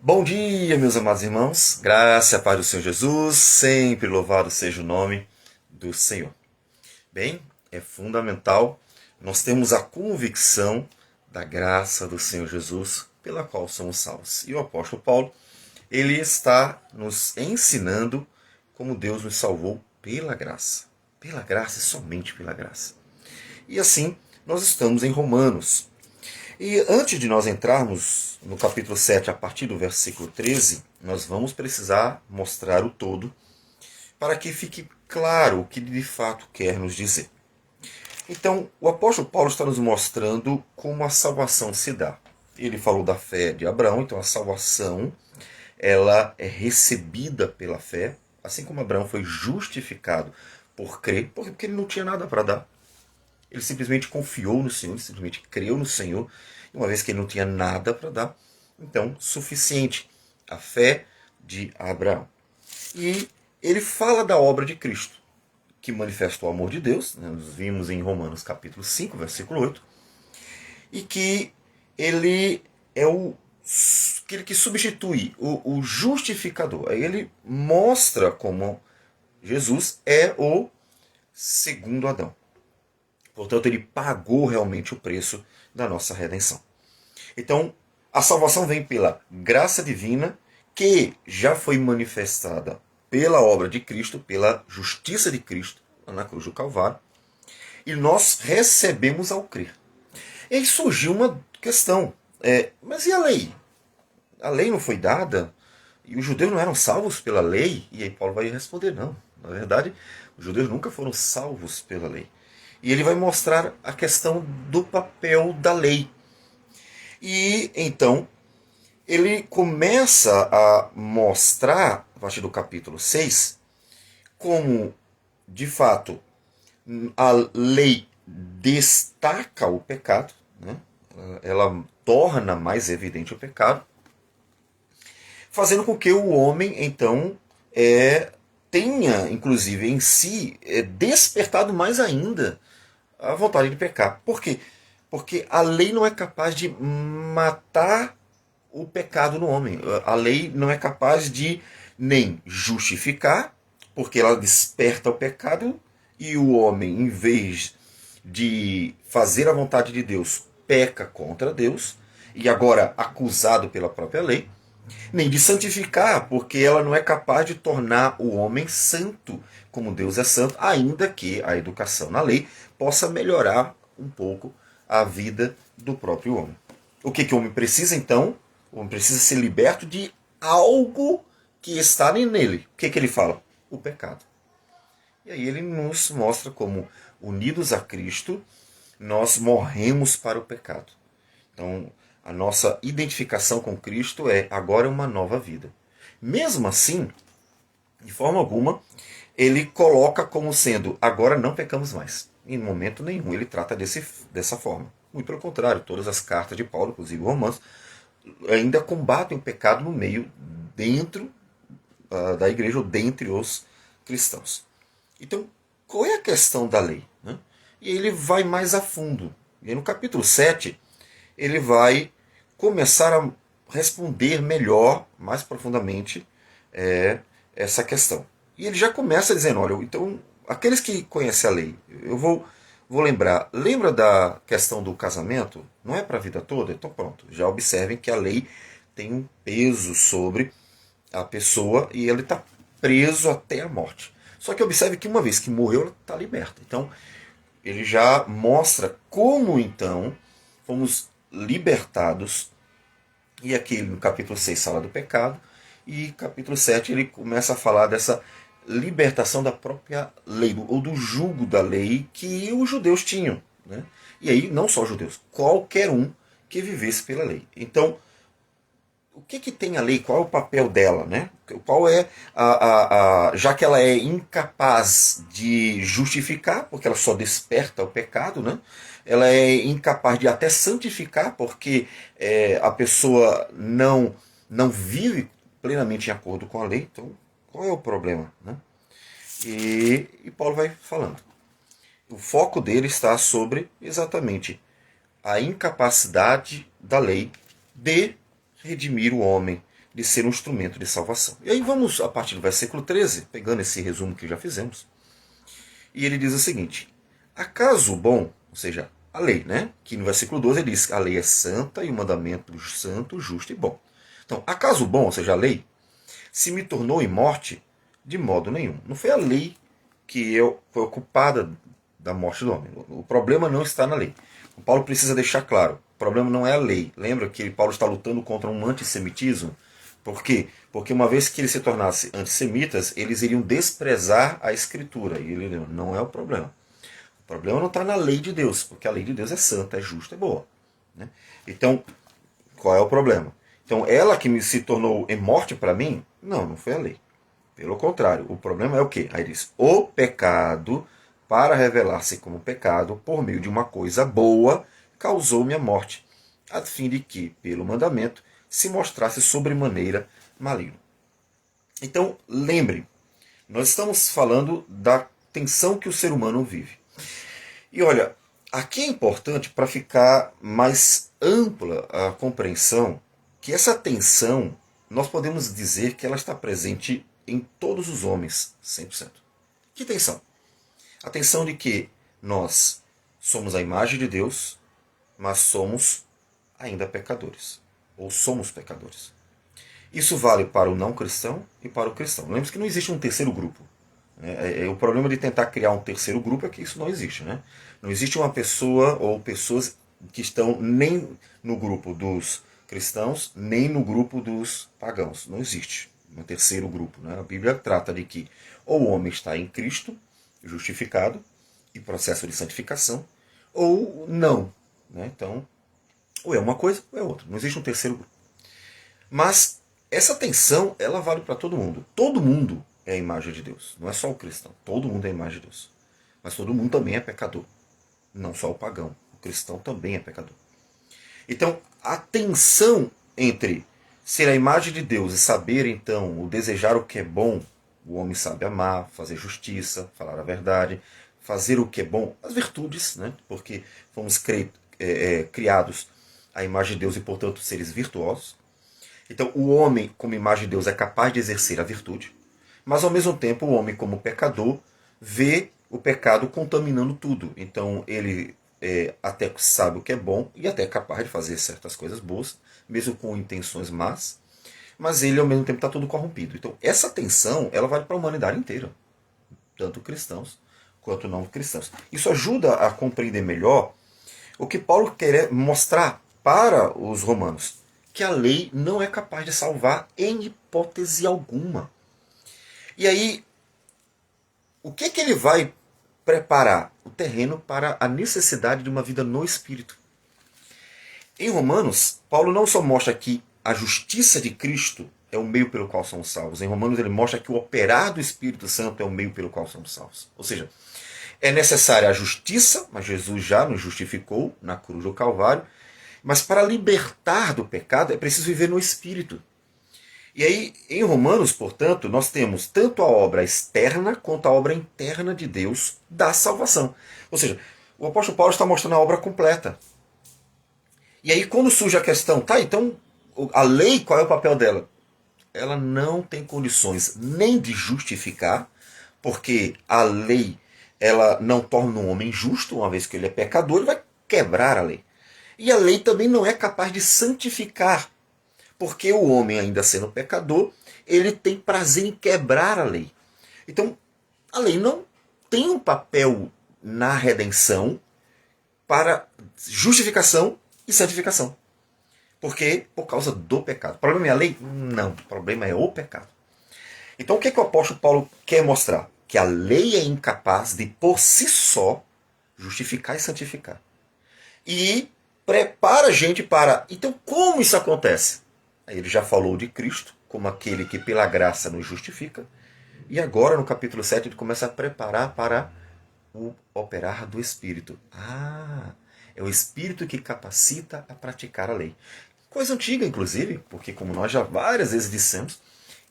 Bom dia, meus amados irmãos. Graça e a paz do Senhor Jesus. Sempre louvado seja o nome do Senhor. Bem, é fundamental nós termos a convicção da graça do Senhor Jesus pela qual somos salvos. E o apóstolo Paulo, ele está nos ensinando como Deus nos salvou pela graça. Pela graça e somente pela graça. E assim, nós estamos em Romanos. E antes de nós entrarmos no capítulo 7, a partir do versículo 13, nós vamos precisar mostrar o todo para que fique claro o que de fato quer nos dizer. Então, o apóstolo Paulo está nos mostrando como a salvação se dá. Ele falou da fé de Abraão, então a salvação ela é recebida pela fé, assim como Abraão foi justificado por crer, porque ele não tinha nada para dar. Ele simplesmente confiou no Senhor, ele simplesmente creu no Senhor, e uma vez que ele não tinha nada para dar, então suficiente a fé de Abraão. E ele fala da obra de Cristo, que manifesta o amor de Deus, né? Nós vimos em Romanos capítulo 5, versículo 8, e que ele é aquele que substitui o justificador. Aí ele mostra como Jesus é o segundo Adão. Portanto, ele pagou realmente o preço da nossa redenção. Então, a salvação vem pela graça divina, que já foi manifestada pela obra de Cristo, pela justiça de Cristo, na cruz do Calvário, e nós recebemos ao crer. E aí surgiu uma questão, mas e a lei? A lei não foi dada? E os judeus não eram salvos pela lei? E aí Paulo vai responder, não. Na verdade, os judeus nunca foram salvos pela lei. E ele vai mostrar a questão do papel da lei. E então ele começa a mostrar, a partir do capítulo 6, como de fato a lei destaca o pecado, né? Ela torna mais evidente o pecado, fazendo com que o homem então tenha, inclusive em si, despertado mais ainda a vontade de pecar. Por quê? Porque a lei não é capaz de matar o pecado no homem. A lei não é capaz de nem justificar, porque ela desperta o pecado e o homem, em vez de fazer a vontade de Deus, peca contra Deus e agora acusado pela própria lei, nem de santificar, porque ela não é capaz de tornar o homem santo, como Deus é santo, ainda que a educação na lei possa melhorar um pouco a vida do próprio homem. O que o homem precisa então? O homem precisa ser liberto de algo que está nele. O que ele fala? O pecado. E aí ele nos mostra como, unidos a Cristo, nós morremos para o pecado. Então, a nossa identificação com Cristo é agora uma nova vida. Mesmo assim, de forma alguma, ele coloca como sendo agora não pecamos mais. Em momento nenhum ele trata dessa forma. Muito pelo contrário, todas as cartas de Paulo, inclusive Romanos, ainda combatem o pecado no meio, dentro da igreja ou dentre os cristãos. Então, qual é a questão da lei? Né? E ele vai mais a fundo. E no capítulo 7, ele vai começar a responder melhor, mais profundamente, essa questão. E ele já começa dizendo, olha, então, aqueles que conhecem a lei, eu vou lembrar, lembra da questão do casamento? Não é para a vida toda? Então pronto, já observem que a lei tem um peso sobre a pessoa e ele está preso até a morte. Só que observe que uma vez que morreu, ela está liberta. Então, ele já mostra como então fomos libertados. E aqui no capítulo 6 fala do pecado. E capítulo 7 ele começa a falar dessa libertação da própria lei, ou do jugo da lei que os judeus tinham. Né? E aí, não só os judeus, qualquer um que vivesse pela lei. Então, o que tem a lei? Qual é o papel dela? Né? Qual é já que ela é incapaz de justificar, porque ela só desperta o pecado, né? Ela é incapaz de até santificar, porque a pessoa não vive plenamente em acordo com a lei. Então, qual é o problema? Né? E Paulo vai falando. O foco dele está sobre exatamente a incapacidade da lei de redimir o homem, de ser um instrumento de salvação. E aí vamos, a partir do versículo 13, pegando esse resumo que já fizemos, e ele diz o seguinte: acaso o bom, ou seja, a lei, né? Que no versículo 12 ele diz que a lei é santa e o mandamento santo, justo e bom. Então, acaso o bom, ou seja, a lei, se me tornou em morte? De modo nenhum. Não foi a lei que foi ocupada da morte do homem. O problema não está na lei. O Paulo precisa deixar claro, o problema não é a lei. Lembra que Paulo está lutando contra um antissemitismo? Por quê? Porque uma vez que eles se tornassem antissemitas, eles iriam desprezar a Escritura. E ele não é o problema. O problema não está na lei de Deus, porque a lei de Deus é santa, é justa, é boa. Né? Então, qual é o problema? Então, ela que me se tornou em morte para mim, não foi a lei. Pelo contrário, o problema é o quê? Aí diz, o pecado, para revelar-se como pecado, por meio de uma coisa boa, causou-me a morte, a fim de que, pelo mandamento, se mostrasse sobremaneira maligno. Então, lembre, nós estamos falando da tensão que o ser humano vive. E olha, aqui é importante para ficar mais ampla a compreensão que essa tensão, nós podemos dizer que ela está presente em todos os homens, 100%. Que tensão? A tensão de que nós somos a imagem de Deus, mas somos ainda pecadores. Ou somos pecadores. Isso vale para o não cristão e para o cristão. Lembre-se que não existe um terceiro grupo. O problema de tentar criar um terceiro grupo é que isso não existe. Né? Não existe uma pessoa ou pessoas que estão nem no grupo dos cristãos, nem no grupo dos pagãos. Não existe um terceiro grupo. Né? A Bíblia trata de que ou o homem está em Cristo, justificado, e processo de santificação, ou não. Né? Então, ou é uma coisa ou é outra. Não existe um terceiro grupo. Mas essa tensão, ela vale para todo mundo. Todo mundo é a imagem de Deus. Não é só o cristão. Todo mundo é a imagem de Deus. Mas todo mundo também é pecador. Não só o pagão. O cristão também é pecador. Então, a tensão entre ser a imagem de Deus e saber, então, o desejar o que é bom, o homem sabe amar, fazer justiça, falar a verdade, fazer o que é bom, as virtudes, né? Porque fomos criados à imagem de Deus e, portanto, seres virtuosos. Então, o homem, como imagem de Deus, é capaz de exercer a virtude, mas, ao mesmo tempo, o homem, como pecador, vê o pecado contaminando tudo. Então, ele até sabe o que é bom e até é capaz de fazer certas coisas boas, mesmo com intenções más, mas ele, ao mesmo tempo, está todo corrompido. Então, essa tensão, ela vale para a humanidade inteira, tanto cristãos quanto não cristãos. Isso ajuda a compreender melhor o que Paulo quer mostrar para os romanos, que a lei não é capaz de salvar em hipótese alguma. E aí, o que ele vai preparar? O terreno para a necessidade de uma vida no Espírito. Em Romanos, Paulo não só mostra que a justiça de Cristo é o meio pelo qual somos salvos. Em Romanos ele mostra que o operar do Espírito Santo é o meio pelo qual somos salvos. Ou seja, é necessária a justiça, mas Jesus já nos justificou na cruz do Calvário. Mas para libertar do pecado é preciso viver no Espírito. E aí, em Romanos, portanto, nós temos tanto a obra externa quanto a obra interna de Deus da salvação. Ou seja, o apóstolo Paulo está mostrando a obra completa. E aí, quando surge a questão, tá, então, a lei, qual é o papel dela? Ela não tem condições nem de justificar, porque a lei ela não torna um homem justo, uma vez que ele é pecador, ele vai quebrar a lei. E a lei também não é capaz de santificar, porque o homem, ainda sendo pecador, ele tem prazer em quebrar a lei. Então, a lei não tem um papel na redenção para justificação e santificação. Por quê? Por causa do pecado. O problema é a lei? Não. O problema é o pecado. Então, o que o apóstolo Paulo quer mostrar? Que a lei é incapaz de, por si só, justificar e santificar. E prepara a gente para... Então, como isso acontece? Ele já falou de Cristo como aquele que pela graça nos justifica. E agora, no capítulo 7, ele começa a preparar para o operar do Espírito. É o Espírito que capacita a praticar a lei. Coisa antiga, inclusive, porque como nós já várias vezes dissemos,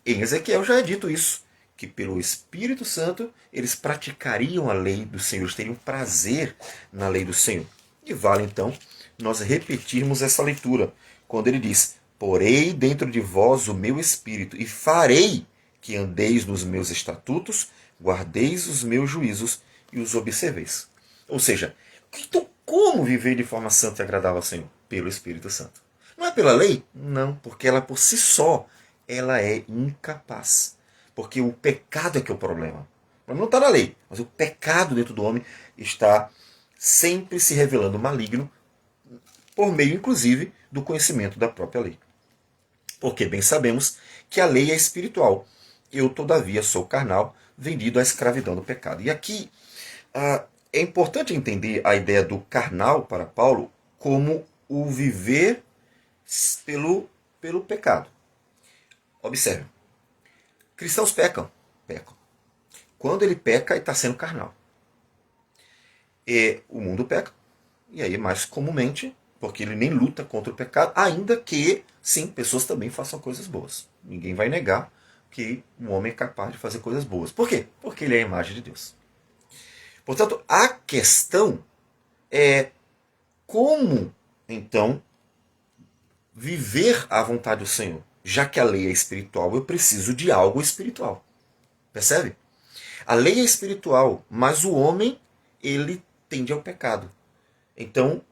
em Ezequiel já é dito isso, que pelo Espírito Santo eles praticariam a lei do Senhor, eles teriam prazer na lei do Senhor. E vale então nós repetirmos essa leitura, quando ele diz, porei dentro de vós o meu espírito e farei que andeis nos meus estatutos, guardeis os meus juízos e os observeis. Ou seja, então como viver de forma santa e agradável ao Senhor? Pelo Espírito Santo. Não é pela lei? Não, porque ela por si só, ela é incapaz. Porque o pecado é que é o problema. Não está na lei, mas o pecado dentro do homem está sempre se revelando maligno, por meio, inclusive, do conhecimento da própria lei. Porque bem sabemos que a lei é espiritual. Eu, todavia, sou carnal, vendido à escravidão do pecado. E aqui é importante entender a ideia do carnal para Paulo como o viver pelo pecado. Observe. Cristãos pecam. Quando ele peca, ele está sendo carnal. E o mundo peca. E aí, mais comumente, porque ele nem luta contra o pecado, ainda que, sim, pessoas também façam coisas boas. Ninguém vai negar que um homem é capaz de fazer coisas boas. Por quê? Porque ele é a imagem de Deus. Portanto, a questão é como, então, viver à vontade do Senhor. Já que a lei é espiritual, eu preciso de algo espiritual. Percebe? A lei é espiritual, mas o homem, ele tende ao pecado. Então,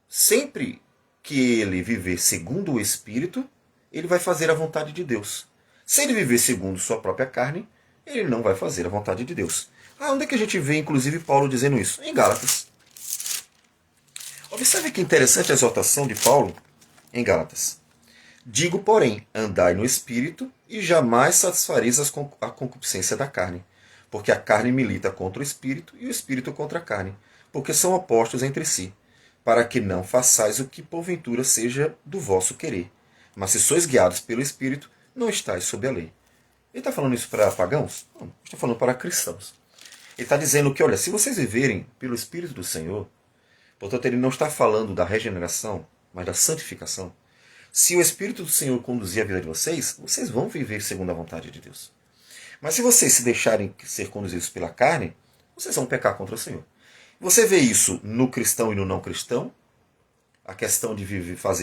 sempre que ele viver segundo o Espírito, ele vai fazer a vontade de Deus. Se ele viver segundo sua própria carne, ele não vai fazer a vontade de Deus. Onde é que a gente vê, inclusive, Paulo dizendo isso? Em Gálatas. Observe que interessante a exortação de Paulo em Gálatas. Digo, porém, andai no Espírito e jamais satisfareis a concupiscência da carne, porque a carne milita contra o Espírito e o Espírito contra a carne, porque são opostos entre si, para que não façais o que porventura seja do vosso querer. Mas se sois guiados pelo Espírito, não estáis sob a lei. Ele está falando isso para pagãos? Não, está falando para cristãos. Ele está dizendo que, olha, se vocês viverem pelo Espírito do Senhor, portanto ele não está falando da regeneração, mas da santificação. Se o Espírito do Senhor conduzir a vida de vocês, vocês vão viver segundo a vontade de Deus. Mas se vocês se deixarem ser conduzidos pela carne, vocês vão pecar contra o Senhor. Você vê isso no cristão e no não cristão? A questão de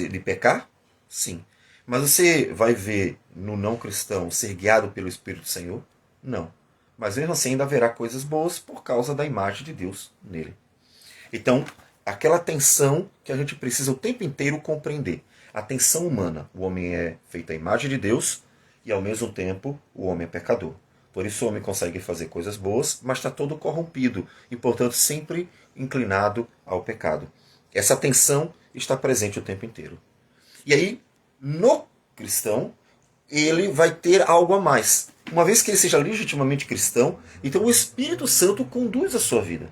de pecar? Sim. Mas você vai ver no não cristão ser guiado pelo Espírito do Senhor? Não. Mas mesmo assim ainda haverá coisas boas por causa da imagem de Deus nele. Então, aquela tensão que a gente precisa o tempo inteiro compreender. A tensão humana. O homem é feito à imagem de Deus e ao mesmo tempo o homem é pecador. Por isso o homem consegue fazer coisas boas, mas está todo corrompido e, portanto, sempre inclinado ao pecado. Essa tensão está presente o tempo inteiro. E aí, no cristão, ele vai ter algo a mais. Uma vez que ele seja legitimamente cristão, então o Espírito Santo conduz a sua vida.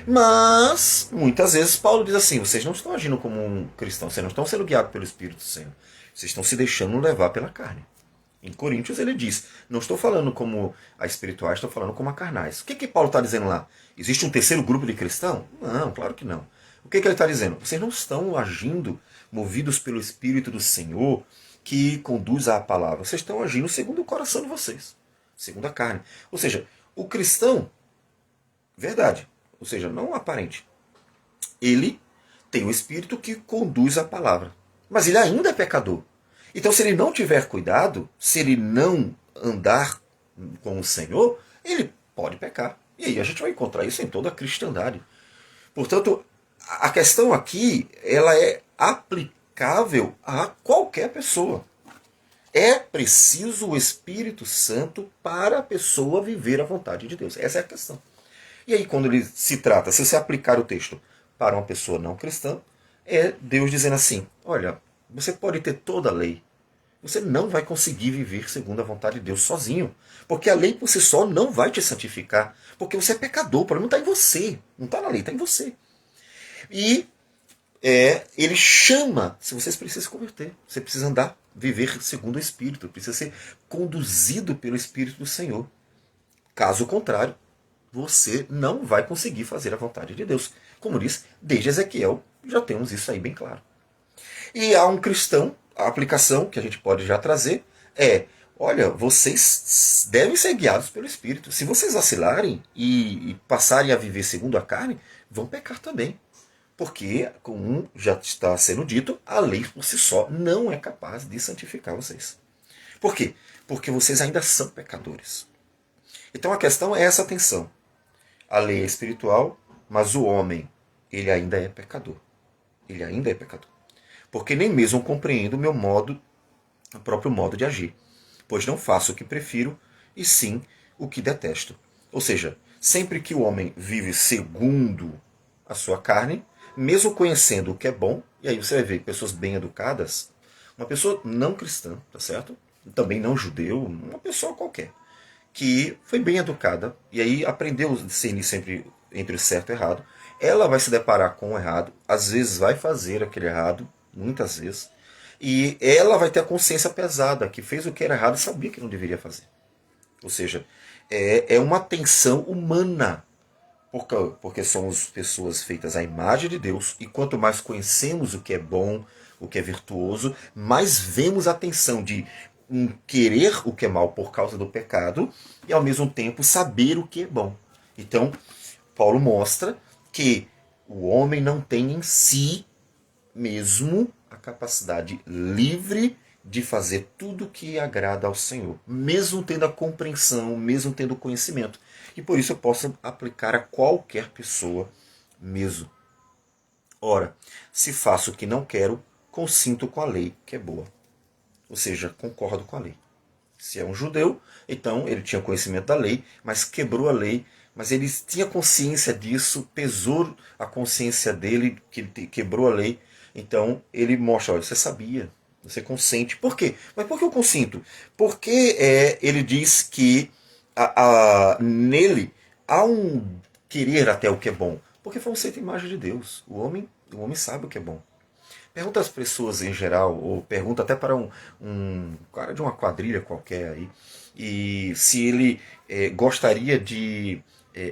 Mas, muitas vezes, Paulo diz assim, vocês não estão agindo como um cristão, vocês não estão sendo guiados pelo Espírito Santo, vocês estão se deixando levar pela carne. Em Coríntios ele diz, não estou falando como a espirituais, estou falando como a carnais. O que Paulo está dizendo lá? Existe um terceiro grupo de cristão? Não, claro que não. O que ele está dizendo? Vocês não estão agindo movidos pelo Espírito do Senhor que conduz à palavra. Vocês estão agindo segundo o coração de vocês, segundo a carne. Ou seja, o cristão, verdade, ou seja, não aparente, ele tem o Espírito que conduz à palavra. Mas ele ainda é pecador. Então, se ele não tiver cuidado, se ele não andar com o Senhor, ele pode pecar. E aí a gente vai encontrar isso em toda a cristandade. Portanto, a questão aqui ela é aplicável a qualquer pessoa. É preciso o Espírito Santo para a pessoa viver a vontade de Deus. Essa é a questão. E aí, quando ele se trata, se você aplicar o texto para uma pessoa não cristã, é Deus dizendo assim, olha, você pode ter toda a lei, você não vai conseguir viver segundo a vontade de Deus sozinho. Porque a lei por si só não vai te santificar. Porque você é pecador, o problema não está em você. Não está na lei, está em você. E ele chama, se vocês precisam se converter, você precisa andar, viver segundo o Espírito, precisa ser conduzido pelo Espírito do Senhor. Caso contrário, você não vai conseguir fazer a vontade de Deus. Como diz, desde Ezequiel, já temos isso aí bem claro. E há um cristão, a aplicação que a gente pode já trazer é, olha, vocês devem ser guiados pelo Espírito. Se vocês vacilarem e passarem a viver segundo a carne, vão pecar também. Porque, como já está sendo dito, a lei por si só não é capaz de santificar vocês. Por quê? Porque vocês ainda são pecadores. Então a questão é essa tensão. A lei é espiritual, mas o homem, ele ainda é pecador. Ele ainda é pecador. Porque nem mesmo compreendo o próprio modo de agir. Pois não faço o que prefiro, e sim o que detesto. Ou seja, sempre que o homem vive segundo a sua carne, mesmo conhecendo o que é bom, e aí você vai ver pessoas bem educadas, uma pessoa não cristã, tá certo? Também não judeu, uma pessoa qualquer, que foi bem educada, e aí aprendeu a discernir sempre entre o certo e o errado, ela vai se deparar com o errado, às vezes vai fazer aquele errado, muitas vezes, e ela vai ter a consciência pesada, que fez o que era errado e sabia que não deveria fazer. Ou seja, é uma tensão humana, porque somos pessoas feitas à imagem de Deus, e quanto mais conhecemos o que é bom, o que é virtuoso, mais vemos a tensão de querer o que é mal por causa do pecado, e ao mesmo tempo saber o que é bom. Então, Paulo mostra que o homem não tem em si mesmo a capacidade livre de fazer tudo que agrada ao Senhor, mesmo tendo a compreensão, mesmo tendo o conhecimento. E por isso eu posso aplicar a qualquer pessoa mesmo. Ora, se faço o que não quero, consinto com a lei que é boa. Ou seja, concordo com a lei. Se é um judeu, então ele tinha conhecimento da lei, mas quebrou a lei, mas ele tinha consciência disso, pesou a consciência dele, que ele quebrou a lei. Então ele mostra, olha, você sabia, você consente. Por quê? Mas por que eu consinto? Porque ele diz que nele há um querer até o que é bom. Porque foi um ser de imagem de Deus. O homem sabe o que é bom. Pergunta às pessoas em geral, ou pergunta até para um cara de uma quadrilha qualquer aí, e se ele gostaria de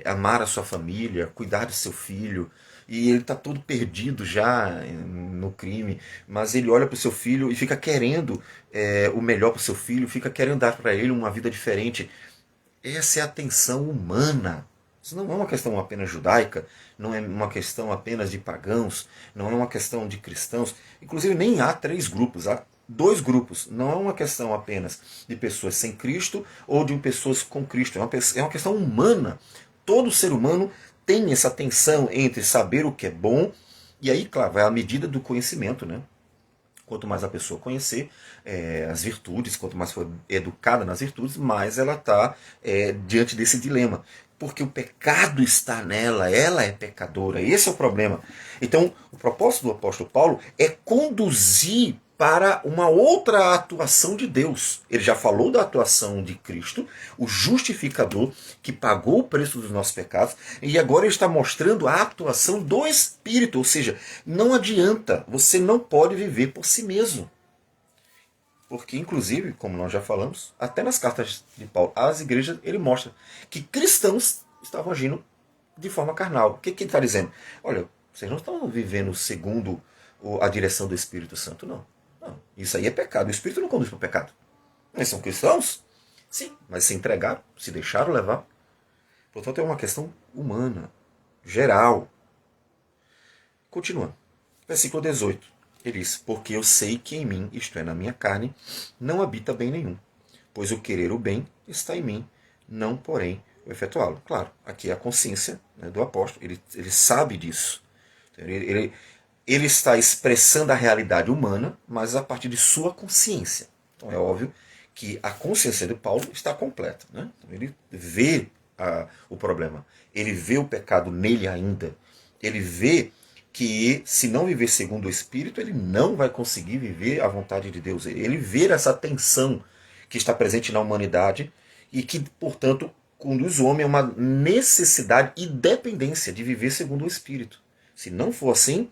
amar a sua família, cuidar do seu filho, e ele está todo perdido já no crime, mas ele olha para o seu filho e fica querendo o melhor para o seu filho, fica querendo dar para ele uma vida diferente. Essa é a tensão humana. Isso não é uma questão apenas judaica, não é uma questão apenas de pagãos, não é uma questão de cristãos. Inclusive, nem há três grupos, há dois grupos. Não é uma questão apenas de pessoas sem Cristo ou de pessoas com Cristo. É uma questão humana. Todo ser humano tem essa tensão entre saber o que é bom e aí, claro, vai à medida do conhecimento, né? Quanto mais a pessoa conhecer as virtudes, quanto mais for educada nas virtudes, mais ela está diante desse dilema. Porque o pecado está nela, ela é pecadora, esse é o problema. Então, o propósito do apóstolo Paulo é conduzir para uma outra atuação de Deus. Ele já falou da atuação de Cristo, o justificador, que pagou o preço dos nossos pecados, e agora ele está mostrando a atuação do Espírito, ou seja, não adianta, você não pode viver por si mesmo. Porque, inclusive, como nós já falamos, até nas cartas de Paulo às igrejas, ele mostra que cristãos estavam agindo de forma carnal. O que ele está dizendo? Olha, vocês não estão vivendo segundo a direção do Espírito Santo, não. Não, isso aí é pecado. O Espírito não conduz para o pecado. Eles são cristãos? Sim, mas se entregaram, se deixaram levar. Portanto, é uma questão humana, geral. Continuando. Versículo 18. Ele diz, porque eu sei que em mim, isto é, na minha carne, não habita bem nenhum. Pois o querer o bem está em mim, não, porém, o efetuá-lo. Claro, aqui é a consciência, né, do apóstolo. Ele sabe disso. Ele está expressando a realidade humana, mas a partir de sua consciência. Então é óbvio que a consciência de Paulo está completa. Né? Então, ele vê o problema. Ele vê o pecado nele ainda. Ele vê que se não viver segundo o Espírito, ele não vai conseguir viver a vontade de Deus. Ele vê essa tensão que está presente na humanidade e que, portanto, conduz o homem a uma necessidade e dependência de viver segundo o Espírito. Se não for assim,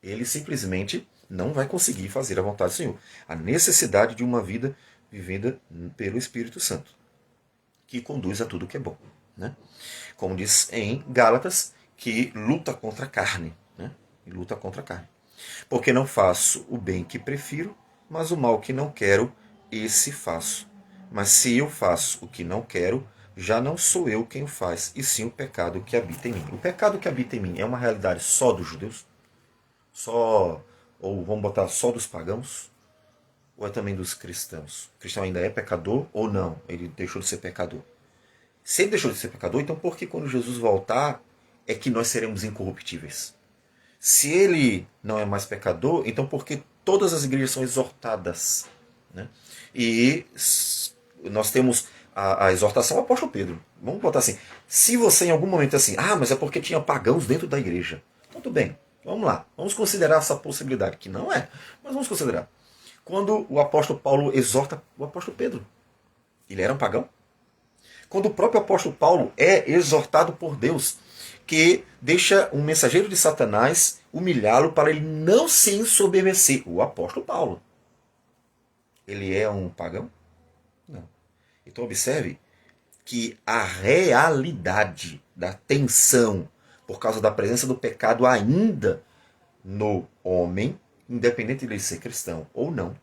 ele simplesmente não vai conseguir fazer a vontade do Senhor. A necessidade de uma vida vivida pelo Espírito Santo, que conduz a tudo que é bom. Né? Como diz em Gálatas, que luta contra a carne. Né? E luta contra a carne. Porque não faço o bem que prefiro, mas o mal que não quero, esse faço. Mas se eu faço o que não quero, já não sou eu quem o faz, e sim o pecado que habita em mim. O pecado que habita em mim é uma realidade só dos judeus? Só, ou vamos botar só dos pagãos? Ou é também dos cristãos? O cristão ainda é pecador ou não? Ele deixou de ser pecador. Se ele deixou de ser pecador, então por que quando Jesus voltar é que nós seremos incorruptíveis? Se ele não é mais pecador, então por que todas as igrejas são exortadas? Né? E nós temos a exortação ao apóstolo Pedro. Vamos botar assim, se você em algum momento assim, mas é porque tinha pagãos dentro da igreja. Tudo bem, vamos lá, vamos considerar essa possibilidade, que não é, mas vamos considerar. Quando o apóstolo Paulo exorta o apóstolo Pedro, ele era um pagão? Quando o próprio apóstolo Paulo é exortado por Deus, que deixa um mensageiro de Satanás humilhá-lo para ele não se ensoberbecer, o apóstolo Paulo. Ele é um pagão? Não. Então observe que a realidade da tensão por causa da presença do pecado ainda no homem, independente de ele ser cristão ou não,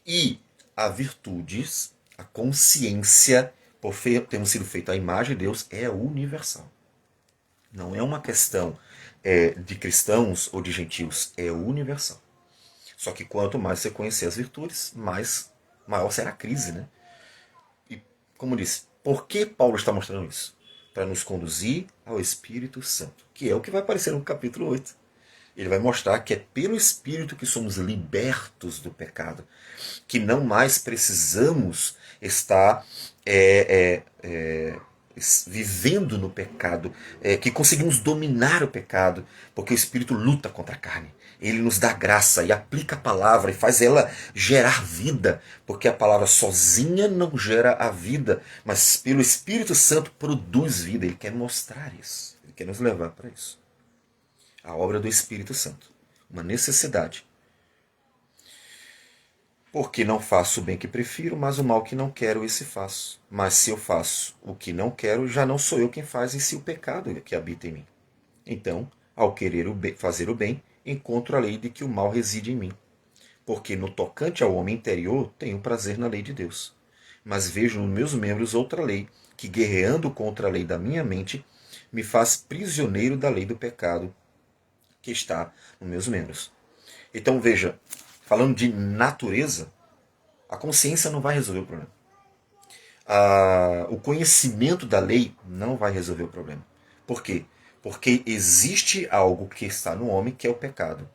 e a virtudes, a consciência por termos sido feito à imagem de Deus é universal. Não é uma questão de cristãos ou de gentios, é universal. Só que quanto mais você conhecer as virtudes, maior será a crise, né? E, como disse, por que Paulo está mostrando isso? Para nos conduzir ao Espírito Santo, que é o que vai aparecer no capítulo 8. Ele vai mostrar que é pelo Espírito que somos libertos do pecado, que não mais precisamos estar vivendo no pecado, que conseguimos dominar o pecado, porque o Espírito luta contra a carne. Ele nos dá graça e aplica a palavra e faz ela gerar vida, porque a palavra sozinha não gera a vida, mas pelo Espírito Santo produz vida. Ele quer mostrar isso, ele quer nos levar para isso. A obra do Espírito Santo, uma necessidade. Porque não faço o bem que prefiro, mas o mal que não quero, esse faço. Mas se eu faço o que não quero, já não sou eu quem faz, e sim o pecado que habita em mim. Então, ao querer fazer o bem, encontro a lei de que o mal reside em mim. Porque no tocante ao homem interior, tenho prazer na lei de Deus. Mas vejo nos meus membros outra lei, que guerreando contra a lei da minha mente, me faz prisioneiro da lei do pecado que está nos meus membros. Então veja, falando de natureza, a consciência não vai resolver o problema. O conhecimento da lei não vai resolver o problema. Por quê? Porque existe algo que está no homem que é o pecado.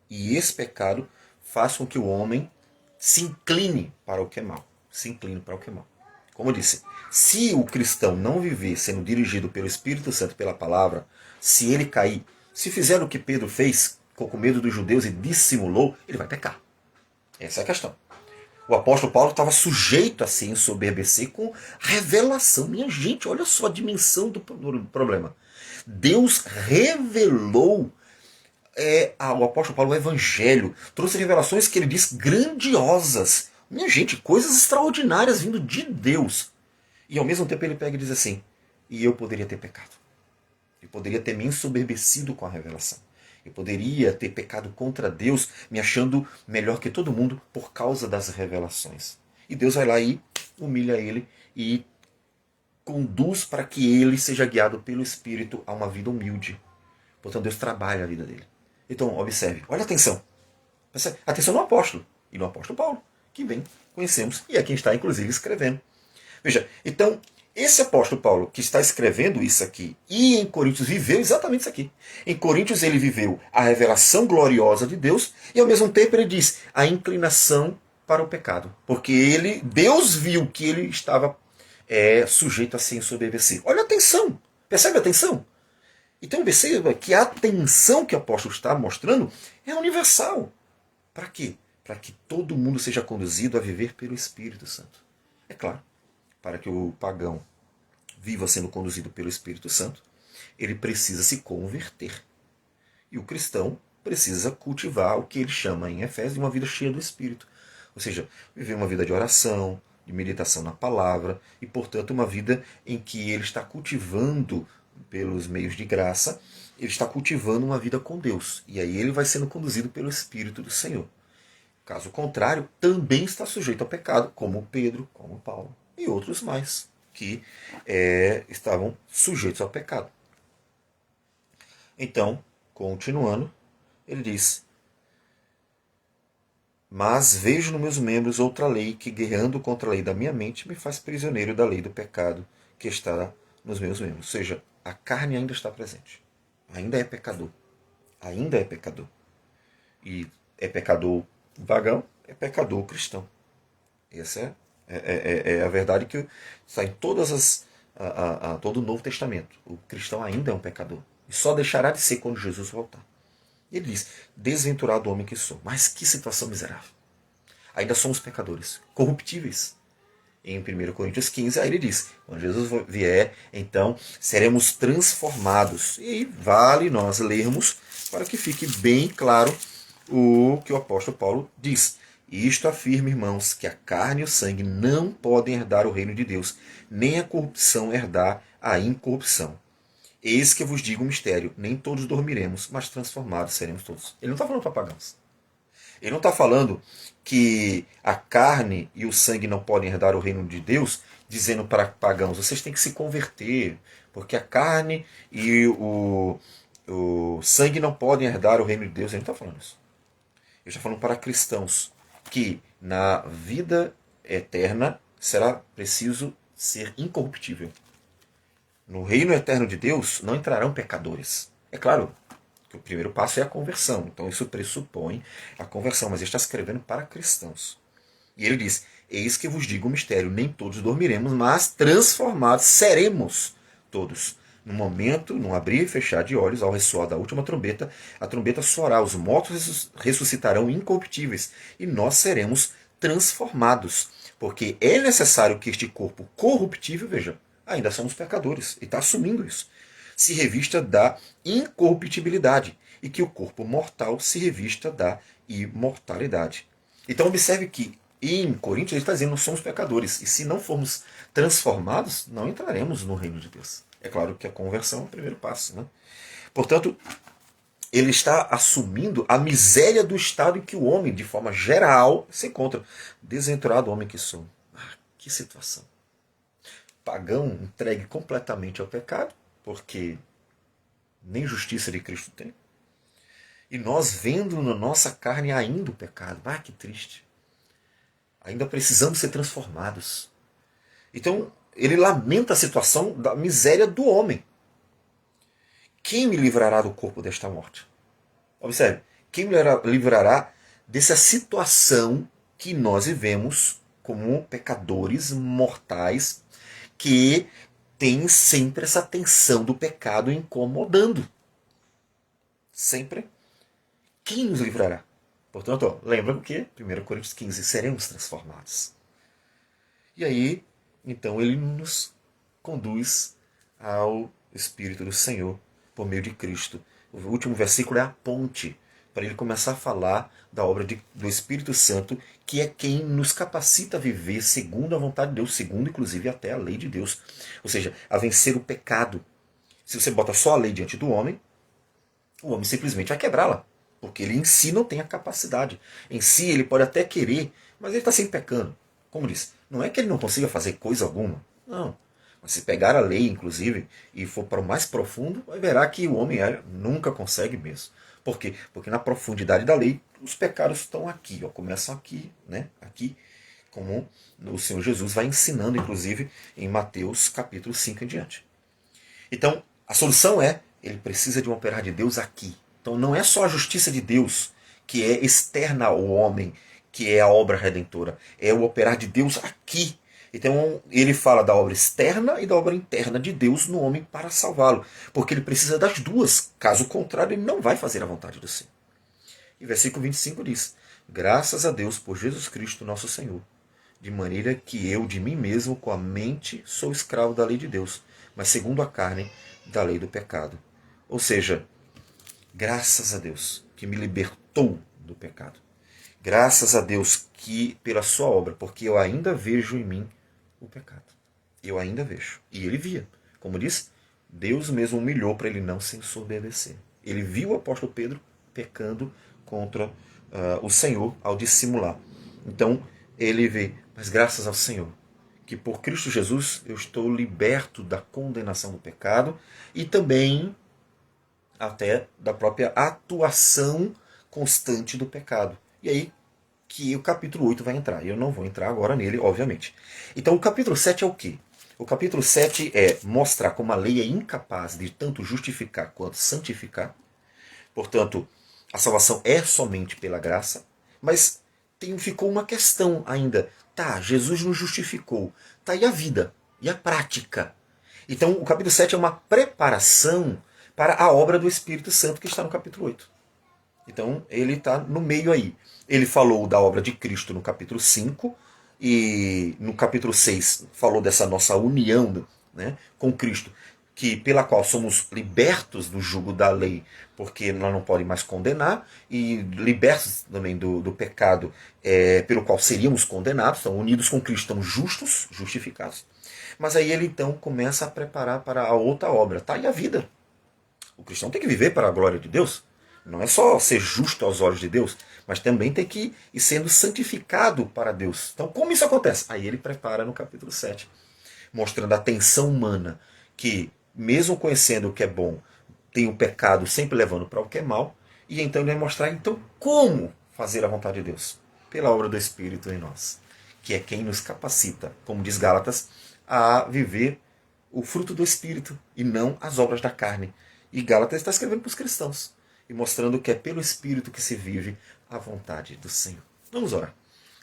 E esse pecado faz com que o homem se incline para o que é mal. Se incline para o que é mal. Como eu disse, se o cristão não viver sendo dirigido pelo Espírito Santo, pela palavra, se ele cair, se fizer o que Pedro fez, ficou com medo dos judeus e dissimulou, ele vai pecar. Essa é a questão. O apóstolo Paulo estava sujeito a se ensoberbecer com revelação. Minha gente, olha só a dimensão do problema. Deus revelou ao apóstolo Paulo o evangelho. Trouxe revelações que ele diz grandiosas. Minha gente, coisas extraordinárias vindo de Deus. E ao mesmo tempo ele pega e diz assim, e eu poderia ter pecado. Eu poderia ter me ensoberbecido com a revelação. Eu poderia ter pecado contra Deus, me achando melhor que todo mundo por causa das revelações. E Deus vai lá e humilha ele e conduz para que ele seja guiado pelo Espírito a uma vida humilde. Portanto, Deus trabalha a vida dele. Então, observe, olha a atenção. Atenção no apóstolo e no apóstolo Paulo, que bem conhecemos e é quem está, inclusive, escrevendo. Veja, então, esse apóstolo Paulo que está escrevendo isso aqui e em Coríntios viveu exatamente isso aqui. Em Coríntios ele viveu a revelação gloriosa de Deus e ao mesmo tempo ele diz a inclinação para o pecado. Porque Deus viu que ele estava sujeito a se ensoberbecer. Olha a atenção, percebe a atenção? Então perceba que a atenção que o apóstolo está mostrando é universal. Para quê? Para que todo mundo seja conduzido a viver pelo Espírito Santo. É claro. Para que o pagão viva sendo conduzido pelo Espírito Santo, ele precisa se converter. E o cristão precisa cultivar o que ele chama em Efésios de uma vida cheia do Espírito. Ou seja, viver uma vida de oração, de meditação na palavra, e portanto uma vida em que ele está cultivando, pelos meios de graça, ele está cultivando uma vida com Deus. E aí ele vai sendo conduzido pelo Espírito do Senhor. Caso contrário, também está sujeito ao pecado, como Pedro, como Paulo. E outros mais. que estavam sujeitos ao pecado. Então, continuando, ele diz: mas vejo nos meus membros outra lei que, guerreando contra a lei da minha mente, me faz prisioneiro da lei do pecado que está nos meus membros. Ou seja, a carne ainda está presente. Ainda é pecador. Ainda é pecador. E é pecador pagão, é pecador cristão. Essa é a verdade que está em todo o Novo Testamento. O cristão ainda é um pecador. E só deixará de ser quando Jesus voltar. Ele diz: desventurado homem que sou. Mas que situação miserável. Ainda somos pecadores, corruptíveis. Em 1 Coríntios 15, aí ele diz: quando Jesus vier, então seremos transformados. E vale nós lermos para que fique bem claro o que o apóstolo Paulo diz. Isto afirma, irmãos, que a carne e o sangue não podem herdar o reino de Deus, nem a corrupção herdar a incorrupção. Eis que vos digo um mistério: nem todos dormiremos, mas transformados seremos todos. Ele não está falando para pagãos. Ele não está falando que a carne e o sangue não podem herdar o reino de Deus, dizendo para pagãos: vocês têm que se converter, porque a carne e o sangue não podem herdar o reino de Deus. Ele não está falando isso. Ele está falando para cristãos que na vida eterna será preciso ser incorruptível. No reino eterno de Deus não entrarão pecadores. É claro que o primeiro passo é a conversão. Então isso pressupõe a conversão, mas ele está escrevendo para cristãos. E ele diz: eis que vos digo o mistério, nem todos dormiremos, mas transformados seremos todos. No momento, num abrir e fechar de olhos, ao ressoar da última trombeta, a trombeta soará, os mortos ressuscitarão incorruptíveis, e nós seremos transformados. Porque é necessário que este corpo corruptível, veja, ainda somos pecadores, e está assumindo isso, se revista da incorruptibilidade, e que o corpo mortal se revista da imortalidade. Então observe que em Coríntios ele está dizendo: nós somos pecadores, e se não formos transformados, não entraremos no reino de Deus. É claro que a conversão é o primeiro passo, né? Portanto, ele está assumindo a miséria do estado em que o homem, de forma geral, se encontra. Desventurado homem que sou. Que situação. Pagão entregue completamente ao pecado, porque nem justiça de Cristo tem. E nós vendo na nossa carne ainda o pecado. Que triste. Ainda precisamos ser transformados. Então, ele lamenta a situação da miséria do homem. Quem me livrará do corpo desta morte? Observe, quem me livrará dessa situação que nós vivemos como pecadores mortais, que tem sempre essa tensão do pecado incomodando. Sempre. Quem nos livrará? Portanto, lembra o que? 1 Coríntios 15, seremos transformados. E aí, então, ele nos conduz ao Espírito do Senhor por meio de Cristo. O último versículo é a ponte para ele começar a falar da obra do Espírito Santo, que é quem nos capacita a viver segundo a vontade de Deus, segundo inclusive até a lei de Deus. Ou seja, a vencer o pecado. Se você bota só a lei diante do homem, o homem simplesmente vai quebrá-la, porque ele em si não tem a capacidade. Em si ele pode até querer, mas ele está sempre pecando. Como diz, não é que ele não consiga fazer coisa alguma. Não. Mas se pegar a lei, inclusive, e for para o mais profundo, vai verá que o homem nunca consegue mesmo. Por quê? Porque na profundidade da lei, os pecados estão aqui, começam aqui, né? Aqui, como o Senhor Jesus vai ensinando, inclusive, em Mateus capítulo 5 em diante. Então, a solução ele precisa de um operar de Deus aqui. Então não é só a justiça de Deus que é externa ao homem, que é a obra redentora. É o operar de Deus aqui. Então ele fala da obra externa e da obra interna de Deus no homem para salvá-lo. Porque ele precisa das duas. Caso contrário, ele não vai fazer a vontade do Senhor. E versículo 25 diz: graças a Deus por Jesus Cristo nosso Senhor, de maneira que eu de mim mesmo com a mente sou escravo da lei de Deus, mas segundo a carne da lei do pecado. Ou seja, graças a Deus que me libertou do pecado. Graças a Deus que pela sua obra, porque eu ainda vejo em mim o pecado. Eu ainda vejo. E ele via. Como diz, Deus mesmo humilhou para ele não se ensoberbecer. Ele viu o apóstolo Pedro pecando contra o Senhor ao dissimular. Então ele vê, mas graças ao Senhor que por Cristo Jesus eu estou liberto da condenação do pecado e também até da própria atuação constante do pecado. E aí que o capítulo 8 vai entrar. Eu não vou entrar agora nele, obviamente. Então o capítulo 7 é o quê? O capítulo 7 é mostrar como a lei é incapaz de tanto justificar quanto santificar. Portanto, a salvação é somente pela graça, mas ficou uma questão ainda. Tá, Jesus nos justificou. Tá, e a vida? E a prática? Então, o capítulo 7 é uma preparação para a obra do Espírito Santo que está no capítulo 8. Então, ele está no meio aí. Ele falou da obra de Cristo no capítulo 5, e no capítulo 6 falou dessa nossa união, né, com Cristo, pela qual somos libertos do jugo da lei, porque nós não podemos mais condenar, e libertos também do pecado pelo qual seríamos condenados. Então, unidos com Cristo, estamos justos, justificados. Mas aí ele então começa a preparar para a outra obra. Tá aí a vida. O cristão tem que viver para a glória de Deus. Não é só ser justo aos olhos de Deus, mas também tem que ir sendo santificado para Deus. Então, como isso acontece? Aí ele prepara no capítulo 7, mostrando a tensão humana, que mesmo conhecendo o que é bom, tem o pecado sempre levando para o que é mal, e então ele vai mostrar então como fazer a vontade de Deus, pela obra do Espírito em nós, que é quem nos capacita, como diz Gálatas, a viver o fruto do Espírito e não as obras da carne. E Gálatas está escrevendo para os cristãos e mostrando que é pelo Espírito que se vive a vontade do Senhor. Vamos orar.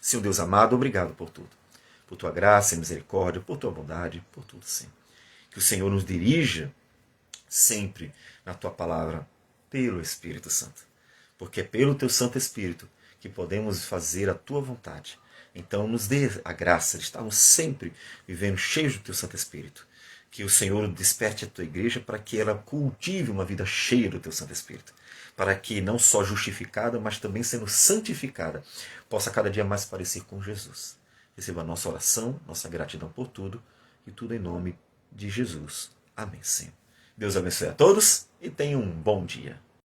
Senhor Deus amado, obrigado por tudo. Por tua graça e misericórdia, por tua bondade, por tudo, Senhor. Que o Senhor nos dirija sempre na tua palavra pelo Espírito Santo. Porque é pelo teu Santo Espírito que podemos fazer a tua vontade. Então nos dê a graça de estarmos sempre vivendo cheios do teu Santo Espírito. Que o Senhor desperte a tua igreja para que ela cultive uma vida cheia do teu Santo Espírito. Para que não só justificada, mas também sendo santificada, possa cada dia mais parecer com Jesus. Receba a nossa oração, nossa gratidão por tudo, e tudo em nome de Jesus. Amém, Senhor. Deus abençoe a todos e tenha um bom dia.